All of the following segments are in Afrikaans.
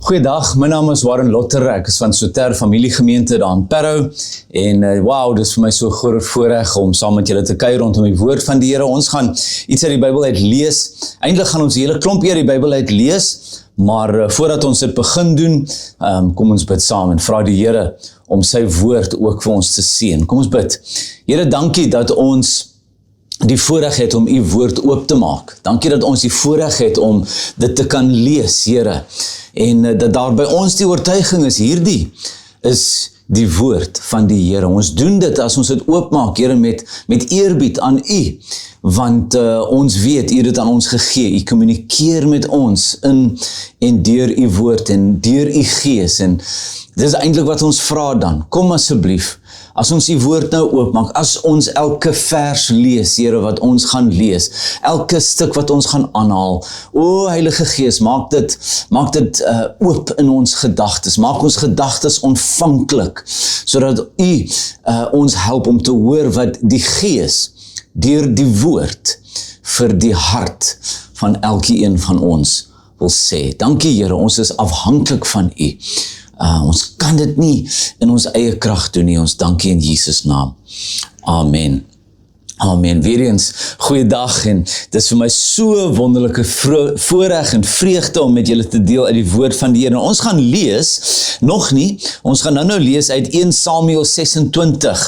Goeiedag, my naam is Warren Lotter, ek is van Soter Familiegemeente daar in Parow en wow, dit is vir my so groot voorreg om saam met julle te kuier rondom die woord van die Here. Ons gaan iets uit die Bybel uit lees. Eintlik gaan ons die hele klomp uit die Bybel uit lees, maar voordat ons dit begin doen, kom ons bid saam en vra die Here om sy woord ook vir ons te seën. Kom ons bid. Here, dankie dat ons die voorreg het om u woord oop te maak. Dankie dat ons die voorreg het om dit te kan lees, Here. En dat daar by ons die oortuiging is, hierdie is die woord van die Here. Ons doen dit as ons dit oopmaak, Here, met eerbied aan u. Want ons weet, u het dit aan ons gegee. U kommunikeer met ons in en deur u woord en deur u gees. En dit is eintlik wat ons vra dan. Kom asseblief, as ons die woord nou oopmaak, as ons elke vers lees, Here, wat ons gaan lees, elke stuk wat ons gaan aanhaal, o Heilige Gees, maak dit oop in ons gedagtes, maak ons gedagtes ontvanklik, sodat u ons help om te hoor wat die Gees deur die woord vir die hart van elkeen van ons wil sê. Dankie, Here, ons is afhanklik van u. Ons kan dit nie in ons eie krag doen nie. Ons dankie in Jesus naam. Amen. Amen. Weer eens, goeiedag, en dit is vir my so wonderlike voorreg en vreugde om met julle te deel uit die woord van die Here. En ons gaan lees, nog nie, ons gaan nou lees uit 1 Samuel 26.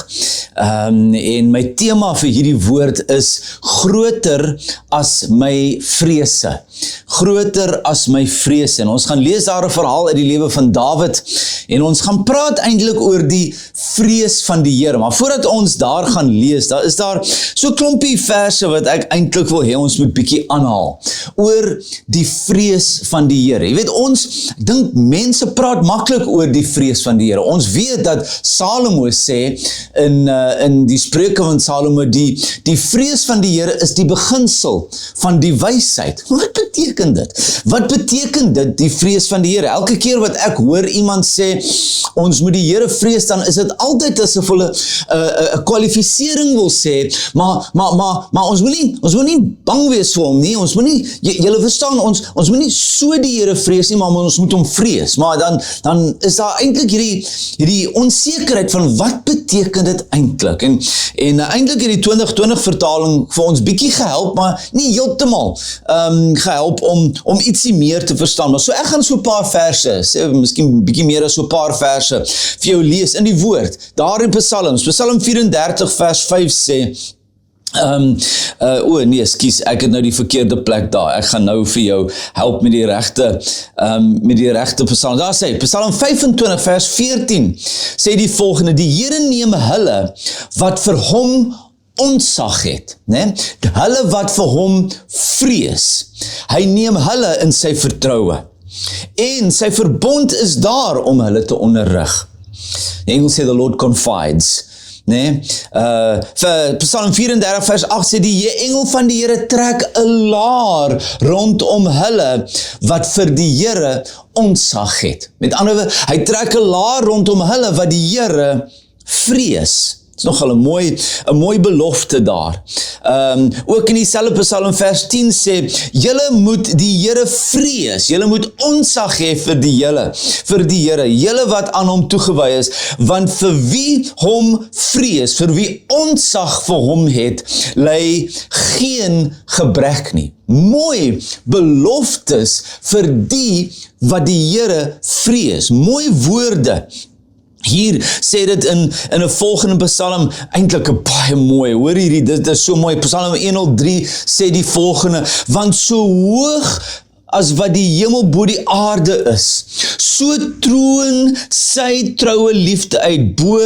En my tema vir hierdie woord is groter as my vrese. Groter as my vrese. En ons gaan lees daar 'n verhaal uit die lewe van Dawid, en ons gaan praat eintlik oor die vrees van die Here. Maar voordat ons daar gaan lees, daar is daar so klompie verse wat ek eintlik wil hê ons moet bietjie aanhaal, oor die vrees van die Here. Jy weet, ek dink mense praat maklik oor die vrees van die Here. Ons weet dat Salomo sê, in die Spreuke van Salomo, die vrees van die Here is die beginsel van die wysheid. Wat beteken dit? Wat beteken dit, die vrees van die Here? Elke keer wat ek hoor iemand sê, ons moet die Here vrees, dan is dit altyd asof hulle 'n kwalifisering wil sê, maar ons moet nie bang wees vir hom nie, ons moet nie, julle verstaan, ons moet nie so die Here vrees nie, maar ons moet hom vrees. Maar dan is daar eintlik hierdie onsekerheid van wat beteken dit eintlik? En eintlik het die 2020 vertaling vir ons bietjie gehelp, maar nie heeltemal gehelp om ietsie meer te verstaan. Maar so ek gaan so 'n paar verse, miskien bietjie meer as so 'n paar verse vir jou lees in die woord. Daar in Psalm 34 vers 5 sê, ek het nou die verkeerde plek daar. Ek gaan nou vir jou help met die regte Psalm. Daar sê, Psalm 25 vers 14 sê die volgende: die Here neem hulle wat vir hom ontzag het, né? Hulle wat vir hom vrees. Hy neem hulle in sy vertroue. En sy verbond is daar om hulle te onderrig. Die Engels sê, the Lord confides. Nee, vir Psalm 34 vers 8 sê, die engel van die Here trek 'n laar rondom hulle wat vir die Here ontzag het. Met ander woorde, hy trek 'n laar rondom hulle wat die Here vrees. Dit is nogal 'n mooi belofte daar. Ook in dieselfde Psalm vers 10 sê, julle moet die Here vrees, julle moet ontzag hê vir die Here, julle wat aan hom toegewy is, want vir wie hom vrees, vir wie ontzag vir hom het, lê geen gebrek nie. Mooi beloftes vir die wat die Here vrees. Mooi woorde. Hier sê dit in 'n volgende Psalm, eintlik 'n baie mooi, hoor hierdie, dit is so mooi, Psalm 103 sê die volgende, want so hoog as wat die hemel bo die aarde is, so troon sy troue liefde uit bo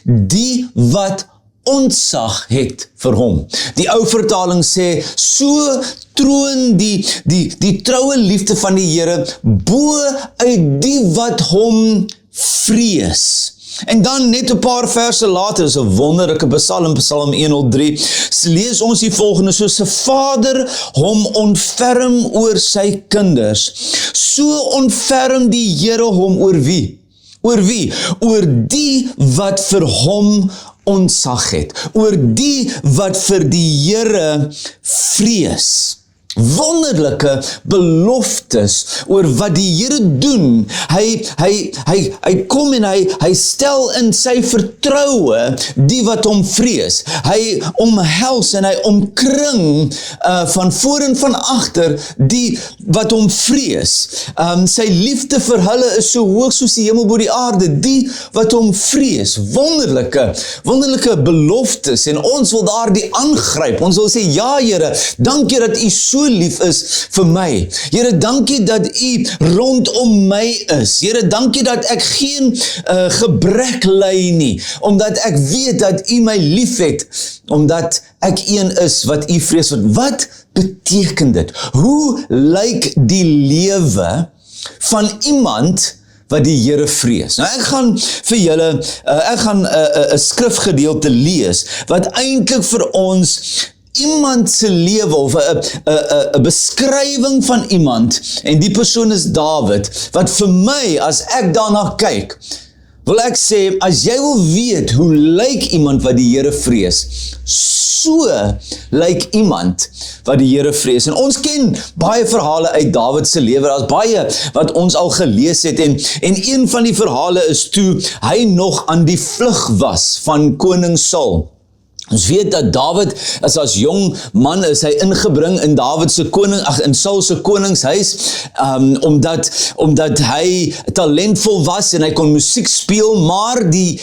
die wat ontzag het vir hom. Die ou vertaling sê, so troon die troue liefde van die Here bo uit die wat hom vrees. En dan net 'n paar verse later, is 'n wonderlike Psalm 103, lees ons die volgende: soos 'n vader hom ontferm oor sy kinders, so ontferm die Here hom oor wie? Oor wie? Oor die wat vir hom ontzag het, oor die wat vir die Here vrees. wonderlike beloftes oor wat die Here doen. Hy kom en hy stel in sy vertroue die wat hom vrees. Hy omhels en hy omkring van voor en van agter die wat hom vrees. Sy liefde vir hulle is so hoog soos die hemel bo die aarde, die wat hom vrees. Wonderlike beloftes, en ons wil daardie aangryp. Ons wil sê, ja Here, dankie dat U so lief is vir my. Here, dankie dat U rondom my is. Here, dankie dat ek geen gebrek ly nie, omdat ek weet dat U my lief het, omdat ek een is wat U vrees. Wat beteken dit? Hoe lyk die lewe van iemand wat die Here vrees? Nou ek gaan vir julle, ek gaan 'n skrifgedeelte lees, wat eintlik vir ons iemand se lewe, of 'n beskrywing van iemand, en die persoon is Dawid, wat vir my, as ek daarna kyk, wil ek sê, as jy wil weet, hoe lyk iemand wat die Here vrees, so lyk iemand wat die Here vrees. En ons ken baie verhale uit Dawid se lewe, daar's baie wat ons al gelees het, en een van die verhale is toe hy nog aan die vlug was van koning Saul. Ons weet dat Dawid, as jong man is hy ingebring in in Saul se koningshuis, omdat hy talentvol was en hy kon musiek speel, maar die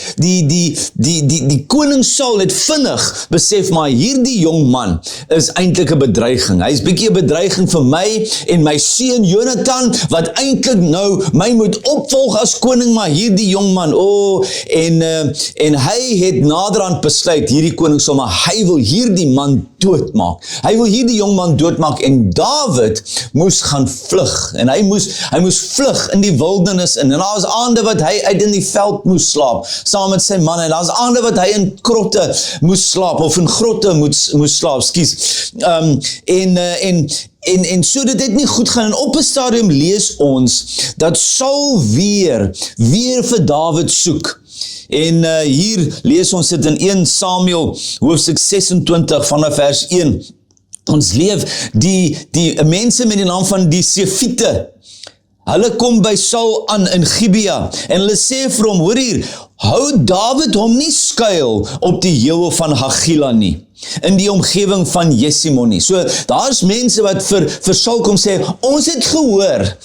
koning Saul het vinnig besef, maar hierdie jong man is eintlik 'n bedreiging. Hy is bietjie 'n bedreiging vir my en my seun Jonathan, wat eintlik nou my moet opvolg as koning, maar hierdie jong man, en hy het naderhand besluit, hierdie koning Saul, maar hy wil hierdie man doodmaak. Hy wil hierdie jong man doodmaak, en Dawid moes gaan vlug, en hy moes vlug in die wildernis in, en daar was aande wat hy uit in die veld moes slaap, saam met sy man, en daar was aande wat hy in krotte moes slaap, of in grotte moes slaap, en so dit het nie goed gaan, en op 'n stadium lees ons, dat Saul weer vir Dawid soek. En hier lees ons dit in 1 Samuel hoofstuk 26 vanaf vers 1. Ons leef die mense met die naam van die Sefiete. Hulle kom by Saul aan in Gibea en hulle sê vir hom, hoor hier, hou Dawid hom nie skuil op die heuwel van Hagila nie, in die omgewing van Jesimon nie. So, daar is mense wat vir Saul kom sê, ons het gehoor,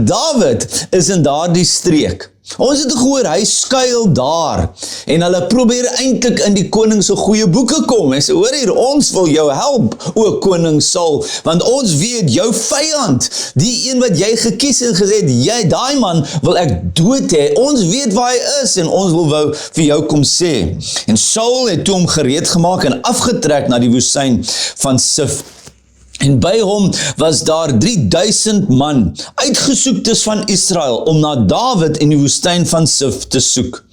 Dawid is in daardie streek. Ons het gehoor, hy skuil daar, en hulle probeer eintlik in die koning se goeie boeke kom, en sê, hoor hier, ons wil jou help, o koning Saul, want ons weet, jou vyand, die een wat jy gekies en gesê het, daai man wil ek dood hê, ons weet waar hy is, en ons wil vir jou kom sê. En Saul het toe hom gereed gemaak en afgetrek na die woestyn van Sif. En by hom was daar 3000 man, uitgesoektes van Israel, om na Dawid in die woestyn van Sif te soek.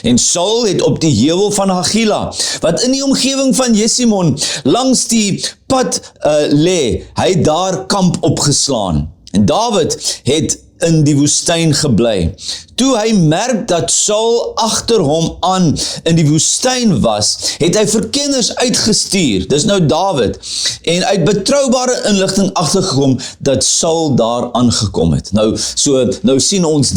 En Saul het op die heuwel van Hagila, wat in die omgewing van Jesimon, langs die pad lê, hy daar kamp opgeslaan. En Dawid het in die woestyn gebly. Toe hy merk dat Saul agter hom aan in die woestyn was, het hy verkenners uitgestuur, dis nou Dawid, en uit betroubare inligting agtergekom dat Saul daar aangekom het. Nou sien ons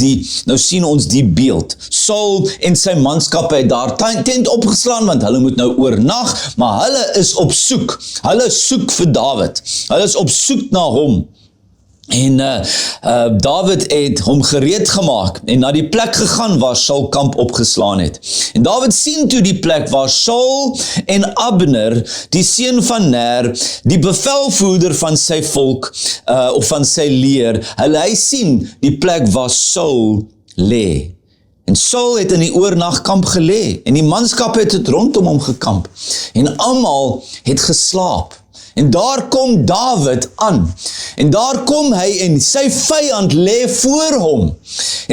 die beeld. Saul en sy manskappe het daar tent opgeslaan, want hulle moet nou oornag, maar hulle is op soek. Hulle soek vir Dawid. Hulle is op soek na hom. En Dawid het hom gereed gemaak en na die plek gegaan waar Saul kamp opgeslaan het. En Dawid sien toe die plek waar Saul en Abner, die seun van Ner, die bevelvoerder van sy volk, of van sy leer, hy sien die plek waar Saul lê. En Saul het in die oornagkamp gelê, en die manskap het rondom hom gekamp, en almal het geslaap. En daar kom Dawid aan, en daar kom hy, en sy vyand lê voor hom,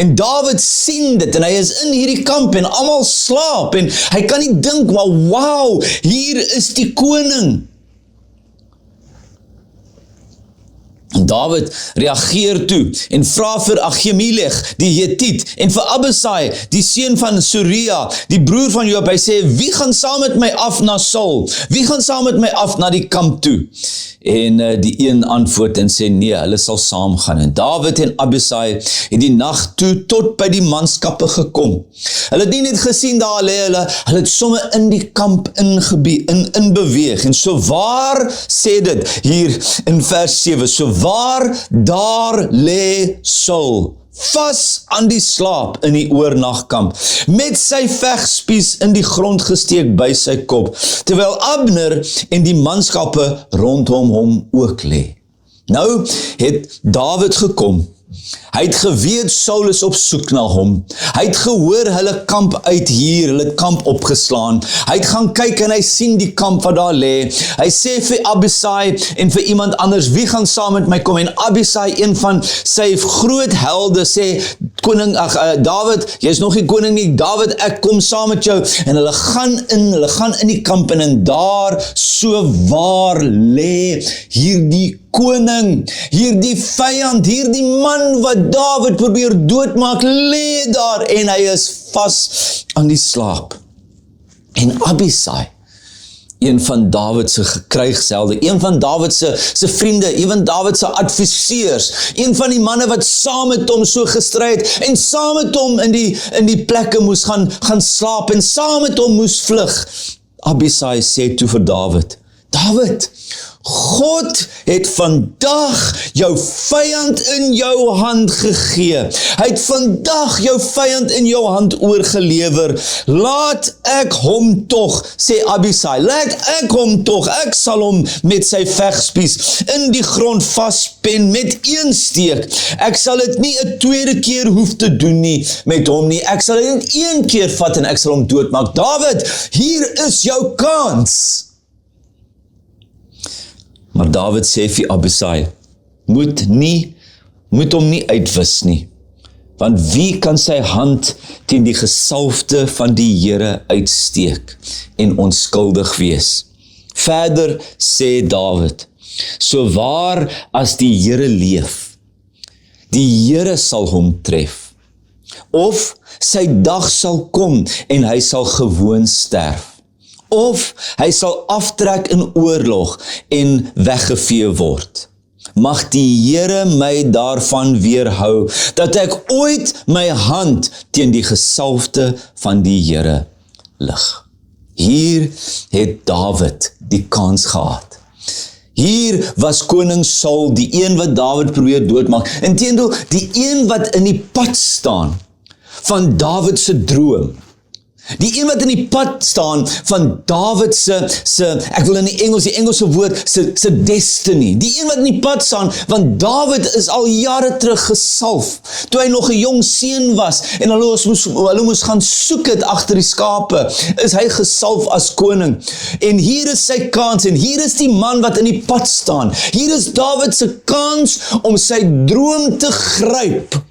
en Dawid sien dit, en hy is in hierdie kamp, en almal slaap, en hy kan nie dink, maar wauw, hier is die koning. Dawid reageer toe en vra vir Achimelech, die Hetiet, en vir Abisai, die seun van Suria, die broer van Joab. Hy sê, wie gaan saam met my af na Saul? Wie gaan saam met my af na die kamp toe? En die een antwoord en sê, nee, hulle sal saam gaan. En Dawid en Abisai het die nag toe tot by die manskappe gekom. Hulle het nie net gesien daar lê hulle het somme in die kamp in beweeg. En so waar sê dit hier in vers 7, so waar daar lê Saul, vas aan die slaap in die oornagkamp, met sy vegspies in die grond gesteek by sy kop, terwyl Abner en die manskappe rondom hom ook lê. Nou het Dawid gekom. Hy het geweet Saul is op soek na hom. Hy het gehoor hulle kamp uit hier, hulle het kamp opgeslaan. Hy het gaan kyk en hy sien die kamp wat daar lê. Hy sê vir Abisai en vir iemand anders, wie gaan saam met my kom? En Abisai, een van sy groot helde, sê, Dawid, jy is nog nie koning nie, Dawid, ek kom saam met jou. En hulle gaan in die kamp en daar so waar lê hierdie koning, hierdie vyand, hierdie man wat Dawid probeer doodmaak, lê daar en hy is vas aan die slaap. En Abisai, een van Dawid se krygshelde, een van Dawid se vriende, een van Dawid se adviseurs, een van die manne wat saam met hom so gestry het en saam met hom in die plekke moes gaan slaap en saam met hom moes vlug. Abisai sê toe vir Dawid, God het vandag jou vyand in jou hand gegee. Hy het vandag jou vyand in jou hand oorgelewer. Laat ek hom tog, sê Abisai, laat ek hom tog, ek sal hom met sy vegspies in die grond vaspen met een steek. Ek sal dit nie 'n tweede keer hoef te doen nie met hom nie. Ek sal dit net een keer vat en ek sal hom doodmaak. Dawid, hier is jou kans. Maar Dawid sê vir Abisai, moet hom nie uitwis nie, want wie kan sy hand teen die gesalfde van die Here uitsteek en onskuldig wees? Verder sê Dawid, so waar as die Here leef, die Here sal hom tref, of sy dag sal kom en hy sal gewoon sterf, of hy sal aftrek in oorlog en weggevee word. Mag die Here my daarvan weerhou, dat ek ooit my hand teen die gesalfde van die Here lig. Hier het Dawid die kans gehad. Hier was koning Saul, die een wat Dawid probeer doodmaak. Inteendeel, die een wat in die pad staan van Dawid se droom. Die een wat in die pad staan van Dawid se ek wil in die Engelse woord, se destiny. Die een wat in die pad staan, want Dawid is al jare terug gesalf, toe hy nog 'n jong seun was, en hulle moes gaan soek het agter die skape, is hy gesalf as koning. En hier is sy kans, en hier is die man wat in die pad staan. Hier is Dawid se kans om sy droom te gryp.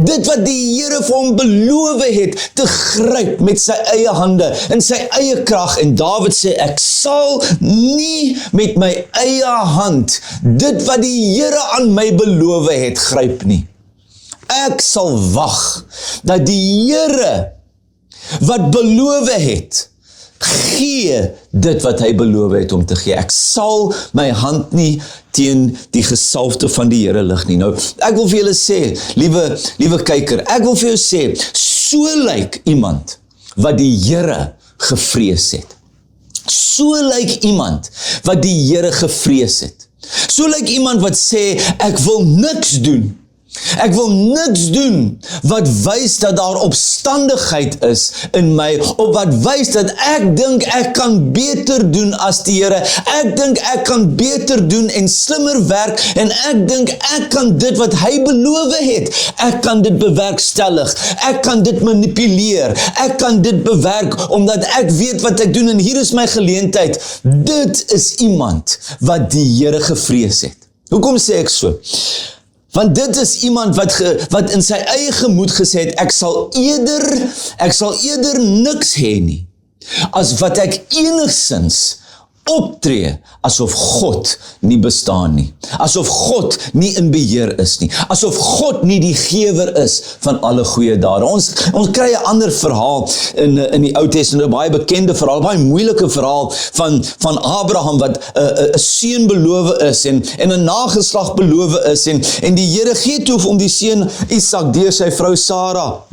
Dit wat die Here vir hom beloof het, te gryp met sy eie hande, in sy eie krag. En Dawid sê, ek sal nie met my eie hand dit wat die Here aan my beloof het, gryp nie. Ek sal wag dat die Here wat beloof het, gee dit wat hy beloof het om te gee. Ek sal my hand nie teen die gesalfde van die Here lig nie. Nou, ek wil vir julle sê, liewe kyker, ek wil vir jou sê, so lyk iemand wat die Here gevrees het. So lyk iemand wat die Here gevrees het. So lyk iemand wat sê, ek wil niks doen. Ek wil niks doen wat wys dat daar opstandigheid is in my, of wat wys dat ek dink ek kan beter doen as die Here. Ek dink ek kan beter doen en slimmer werk, en ek dink ek kan dit wat hy beloof het, ek kan dit bewerkstellig, ek kan dit manipuleer, ek kan dit bewerk, omdat ek weet wat ek doen, en hier is my geleentheid. Dit is iemand wat die Here gevrees het. Hoekom sê ek so? Want dit is iemand wat in sy eie gemoed gesê het, ek sal eerder niks hê nie, as wat ek enigsins optree asof God nie bestaan nie. Asof God nie in beheer is nie. Asof God nie die gewer is van alle goeie dade. Ons kry 'n ander verhaal in die Ou Testament, 'n baie bekende verhaal, baie moeilike verhaal van Abraham wat 'n seun beloof is en 'n nageslag beloof is en die Here gee toe om die seun Isak deur sy vrou Sara.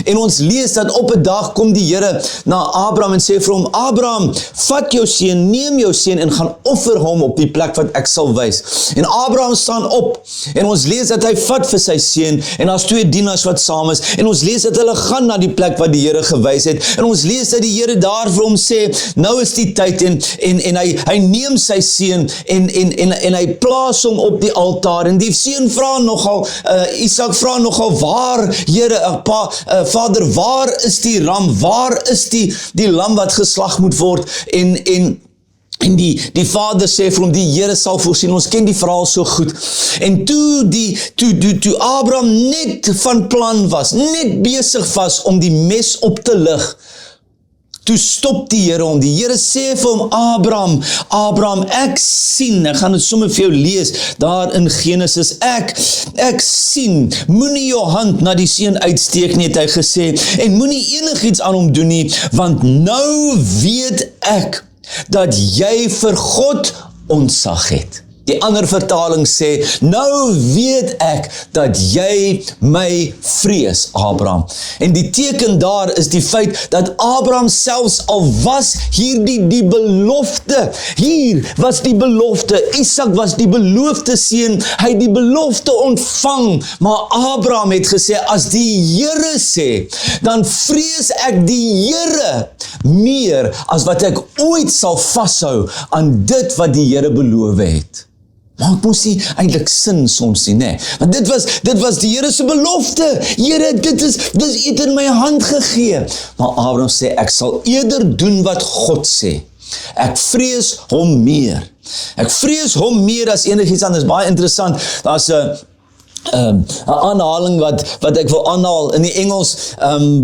En ons lees dat op 'n dag kom die Here na Abraham en sê vir hom, Abraham, vat jou seun, neem jou seun en gaan offer hom op die plek wat ek sal wys. En Abraham staan op en ons lees dat hy vat vir sy seun en daar's 2 dienaars wat saam is en ons lees dat hulle gaan na die plek wat die Here gewys het en ons lees dat die Here daar vir hom sê, nou is die tyd en hy neem sy seun en hy plaas hom op die altaar en die seun vra nogal, Isak vra nogal, waar Here, Vader, waar is die ram? Waar is die lam wat geslag moet word? En die vader sê vir hom, die Here sal voorsien. Ons ken die verhaal so goed. En toe Abraham net van plan was, net besig was om die mes op te lig, toe stop die Here hom. Die Here sê vir hom, Abraham, ek sien, ek gaan dit sommer vir jou lees, daar in Genesis, ek sien, moenie jou hand na die seun uitsteek nie, het hy gesê, en moenie enigiets aan hom doen nie, want nou weet ek, dat jy vir God ontzag het. Die ander vertaling sê, nou weet ek dat jy my vrees, Abraham. En die teken daar is die feit dat Abraham selfs al was hier die belofte, hier was die belofte, Isak was die beloofde seun, hy het die belofte ontvang, maar Abraham het gesê, as die Here sê, dan vrees ek die Here meer as wat ek ooit sal vashou aan dit wat die Here beloof het. Maar ek moes nie eintlik sin soms nie, nee. Want dit was die Here se belofte. Here, dit het in my hand gegee. Maar Abraham sê, ek sal eerder doen wat God sê. Ek vrees hom meer. Ek vrees hom meer as enigiets anders. Baie interessant. Daar's 'n aanhaling wat ek wil aanhaal in die Engels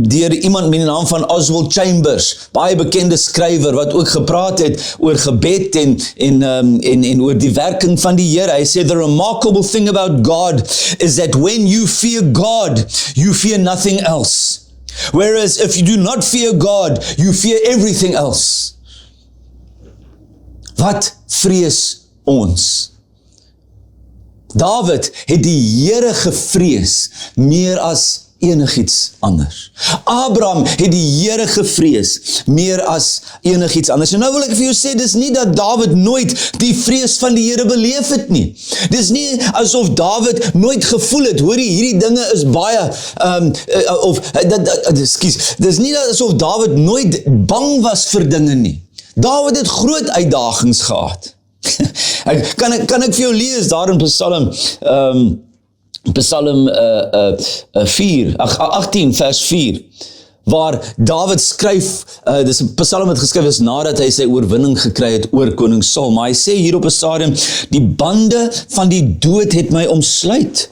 deur iemand met die naam van Oswald Chambers, baie bekende skrywer wat ook gepraat het oor gebed en oor die werking van die Here. Hy sê, the remarkable thing about God is that when you fear God, you fear nothing else. Whereas if you do not fear God, you fear everything else. Wat vrees ons? Dawid het die Here gevrees meer as enigiets anders. Abraham het die Here gevrees meer as enigiets anders. En nou wil ek vir jou sê, dis nie dat Dawid nooit die vrees van die Here beleef het nie. Dis nie asof Dawid nooit gevoel het, hoor hierdie dinge is baie, dis nie asof Dawid nooit bang was vir dinge nie. Dawid het groot uitdagings gehad. Kan ek vir jou lees daar in Psalm 18 vers 4, waar Dawid skryf, dis 'n Psalm wat geskryf is nadat hy sy oorwinning gekry het oor koning Saul, maar hy sê hier op 'n stadium, die bande van die dood het my omsluit,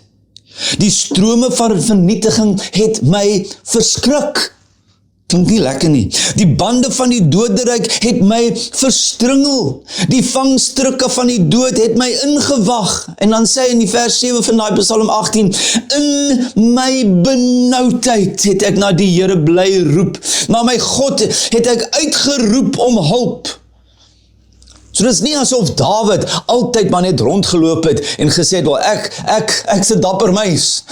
die strome van vernietiging het my verskrik. Klink nie lekker nie. Die bande van die doderyk het my verstringel. Die vangstrukke van die dood het my ingewag. En dan sê hy in die vers 7 van daai Psalm 18, in my benoudheid het ek na die Here bly roep. Na my God het ek uitgeroep om hulp. So dis nie asof Dawid altyd maar net rondgeloop het en gesê het, wel ek's 'n dapper muis.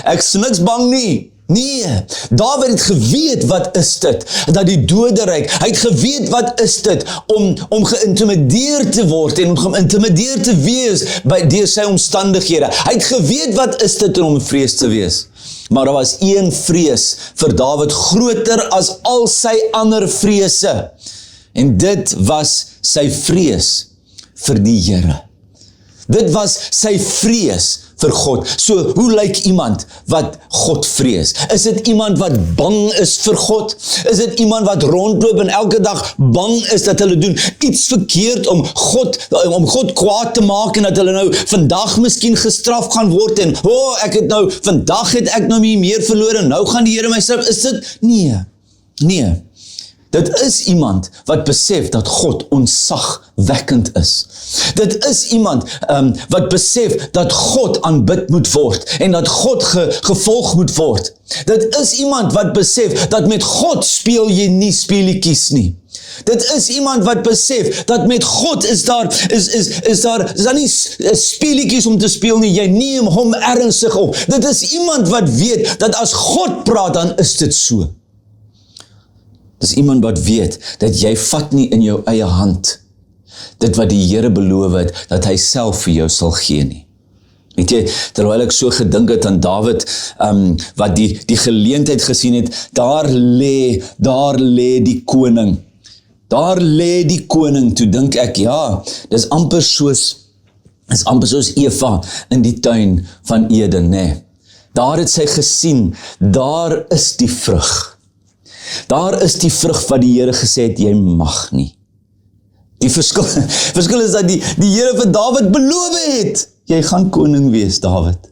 Ek's niks bang nie. Nee, Dawid het geweet wat is dit, dat die doderyk, hy het geweet wat is dit, om geïntimideer te word en om geïntimideer te wees deur sy omstandighede. Hy het geweet wat is dit om vrees te wees. Maar daar was een vrees vir Dawid groter as al sy ander vrese. En dit was sy vrees vir die Here. Dit was sy vrees vir God. So, hoe lyk iemand wat God vrees? Is dit iemand wat bang is vir God? Is dit iemand wat rondloop en elke dag bang is dat hulle doen iets verkeerd om God kwaad te maak en dat hulle nou vandag miskien gestraf gaan word en vandag het ek nou meer verloor en nou gaan die Here my straf? Is dit? Nee. Dit is iemand wat besef dat God ontzagwekkend is. Dit is iemand wat besef dat God aanbid moet word en dat God gevolg moet word. Dit is iemand wat besef dat met God speel jy nie speelietjies nie. Dit is iemand wat besef dat met God is daar nie speelietjies om te speel nie, jy neem hom ernstig op. Dit is iemand wat weet dat as God praat, dan is dit so. Dit is iemand wat weet dat jy vat nie in jou eie hand dit wat die Here beloof het, dat hy self vir jou sal gee nie. Weet jy, terwyl ek so gedink het aan Dawid, wat die geleentheid gesien het, daar lê die koning. Daar lê die koning, toe dink ek, ja, dis amper soos Eva in die tuin van Eden, nee. Daar het sy gesien, daar is die vrug. Daar is die vrug wat die Here gesê het, jy mag nie. Die verskil is dat die Here vir Dawid beloof het, jy gaan koning wees, Dawid.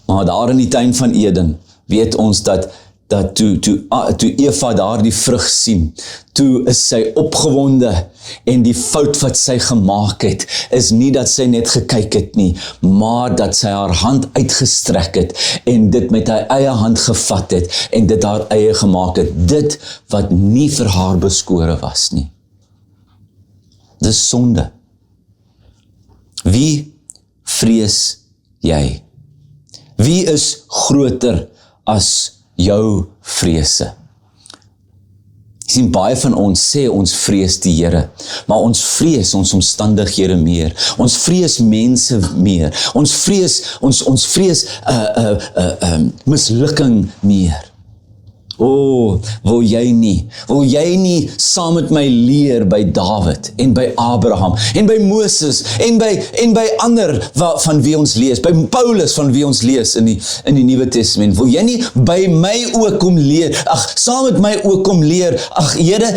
Maar daar in die tuin van Eden, weet ons dat toe Eva daar die vrug sien, toe is sy opgewonde, en die fout wat sy gemaak het, is nie dat sy net gekyk het nie, maar dat sy haar hand uitgestrek het, en dit met haar eie hand gevat het, en dit haar eie gemaak het, dit wat nie vir haar beskore was nie. Dis sonde. Wie vrees jy? Wie is groter as jou vrese? Jy sien, baie van ons sê ons vrees die Here, maar ons vrees ons omstandighede meer. Ons vrees mense meer. Ons vrees mislukking meer. Wil jy nie saam met my leer by Dawid en by Abraham en by Moses en by ander van wie ons lees, by Paulus van wie ons lees in die Nuwe Testament, wil jy nie by my ook kom leer, saam met my ook kom leer, Here,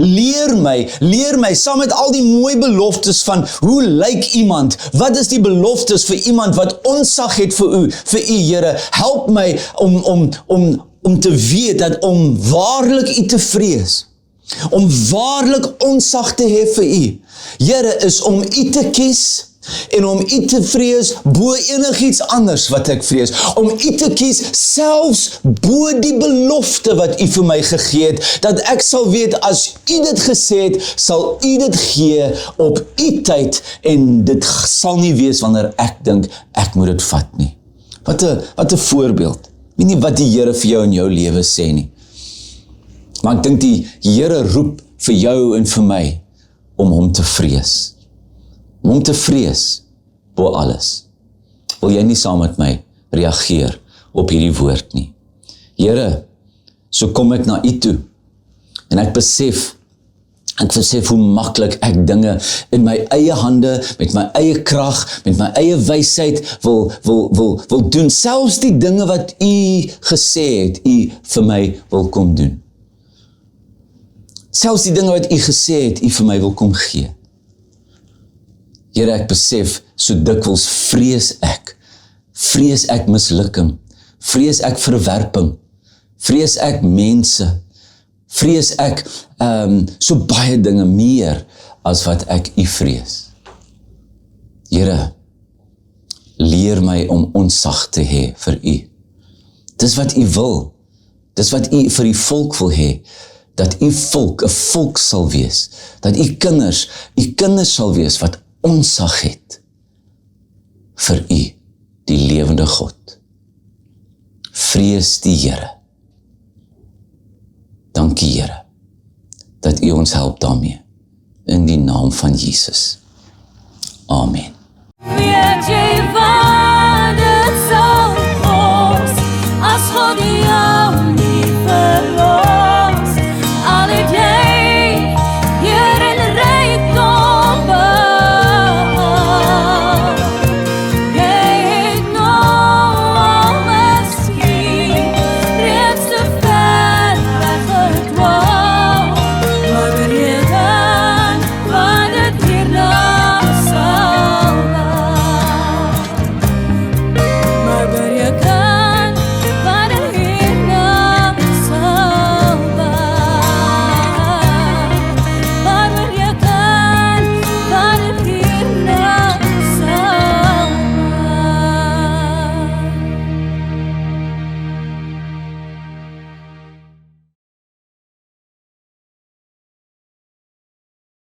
leer my, saam met al die mooi beloftes van, hoe lyk iemand, wat is die beloftes vir iemand wat ontzag het vir u, Here, help my om te weet dat om waarlik u te vrees, om waarlik ontzag te hê vir u, Here, is om u te kies, en om u te vrees, bo enigiets anders wat ek vrees, om u te kies, selfs bo die belofte wat u vir my gegee het, dat ek sal weet, as u dit gesê het, sal u dit gee op u tyd, en dit sal nie wees wanneer ek dink, ek moet dit vat nie. Wat 'n voorbeeld. Weet nie wat die Here vir jou in jou lewe sê nie. Maar ek dink die Here roep vir jou en vir my om hom te vrees. Om hom te vrees bo alles. Wil jy nie saam met my reageer op hierdie woord nie? Here, so kom ek na u toe en ek besef hoe maklik ek dinge in my eie hande, met my eie krag, met my eie wysheid wil doen, selfs die dinge wat u gesê het, u vir my wil kom doen. Selfs die dinge wat u gesê het, u vir my wil kom gee. Here, ek besef, so dikwels vrees ek mislukking, vrees ek verwerping, vrees ek mense, vrees ek so baie dinge meer as wat ek u vrees. Here, leer my om ontzag te hê vir u. Dis wat u wil. Dis wat u vir die volk wil hê. Dat u volk 'n volk sal wees. Dat u kinders sal wees wat ontzag het vir u, die lewende God. Vrees die Here. Dankie Here, dat u ons help daarmee, in die naam van Jesus. Amen.